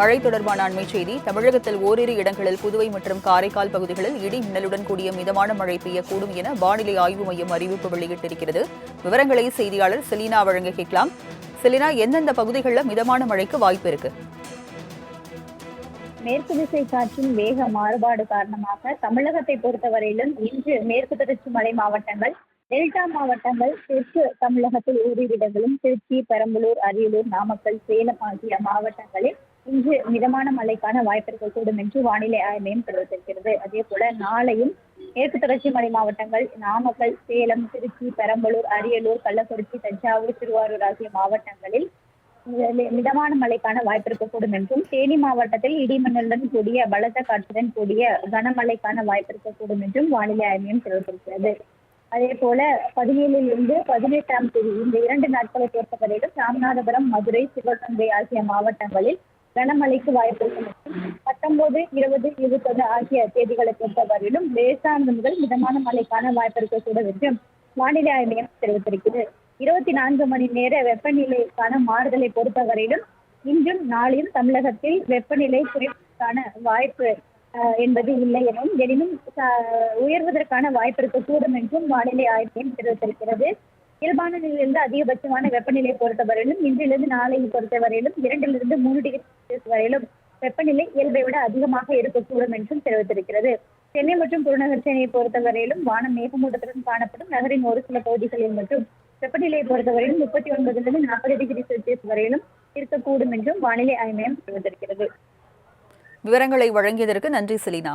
மழை தொடர்பான அண்மைச் செய்தி. தமிழகத்தில் ஓரிரு இடங்களில் புதுவை மற்றும் காரைக்கால் பகுதிகளில் இடி மின்னலுடன் கூடிய மிதமான மழை பெய்யக்கூடும் என வானிலை ஆய்வு மையம் அறிவிப்பு வெளியிட்டிருக்கிறது. விவரங்களை செய்தியாளர் செலினா வழங்க கேட்கலாம். செலினா, எந்தெந்த பகுதிகளில் மிதமான மழைக்கு வாய்ப்பு இருக்கு? மேற்கு திசை காற்றின் வேக மாறுபாடு காரணமாக தமிழகத்தை பொறுத்தவரையிலும் இன்று மேற்கு தொடர்ச்சி மலை மாவட்டங்கள், டெல்டா மாவட்டங்கள், தெற்கு தமிழகத்தில் ஓரிரு இடங்களும், திருச்சி, பெரம்பலூர், அரியலூர், நாமக்கல், சேலம் ஆகிய மாவட்டங்களில் இன்று மிதமான மழைக்கான வாய்ப்பு இருக்கக்கூடும் என்று வானிலை ஆய்வு மையம் தெரிவித்திருக்கிறது. அதே போல நாளையும் மேற்கு தொடர்ச்சி மலை மாவட்டங்கள், நாமக்கல், சேலம், திருச்சி, பெரம்பலூர், அரியலூர், கள்ளக்குறிச்சி, தஞ்சாவூர், திருவாரூர் ஆகிய மாவட்டங்களில் மிதமான மழைக்கான வாய்ப்பு இருக்கக்கூடும் என்றும், தேனி மாவட்டத்தில் இடிமின்னலுடன் கூடிய பலத்த காற்றுடன் கூடிய கனமழைக்கான வாய்ப்பு இருக்கக்கூடும் என்றும் வானிலை ஆய்வு மையம் தெரிவித்திருக்கிறது. அதே போல 17 18 தேதி இந்த 2 நாட்களை பொறுத்தவரையிலும் ராமநாதபுரம், மதுரை, சிவகங்கை ஆகிய மாவட்டங்களில் கனமழைக்கு வாய்ப்பு இருக்கும் என்றும், 19, 20, 21 ஆகிய தேதிகளை பொறுத்தவரையிலும் லேசானது முதல் மிதமான மழைக்கான வாய்ப்பு இருக்கக்கூடும் என்றும் வானிலை ஆய்வு மையம் தெரிவித்திருக்கிறது. 24 மணி நேர வெப்பநிலைக்கான மாறுதலை பொறுத்தவரையிலும் இன்றும் நாளையும் தமிழகத்தில் வெப்பநிலை குறைப்பதற்கான வாய்ப்பு என்பது இல்லை எனவும், எனினும் உயர்வதற்கான வாய்ப்பு இருக்கக்கூடும் என்றும் வானிலை ஆய்வு மையம் தெரிவித்திருக்கிறது. இயல்பான நிலையிலிருந்து அதிகபட்சமான வெப்பநிலை பொறுத்தவரையிலும் இன்றிலிருந்து நாளை பொறுத்தவரையிலும் 2 - 3 டிகிரி செல்சியஸ் வரையிலும் வெப்பநிலை இயல்பை விட அதிகமாக இருக்கக்கூடும் என்றும் தெரிவித்திருக்கிறது. சென்னை மற்றும் புறநகர் சென்னையை பொறுத்தவரையிலும் வானம் மேகமூட்டத்துடன் காணப்படும். நகரின் ஒரு சில பகுதிகளில் மற்றும் வெப்பநிலையை பொறுத்தவரையிலும் 39 - 40 டிகிரி செல்சியஸ் வரையிலும் இருக்கக்கூடும் என்றும் வானிலை ஆய்வு மையம் தெரிவித்திருக்கிறது. விவரங்களை வழங்கியதற்கு நன்றி செலினா.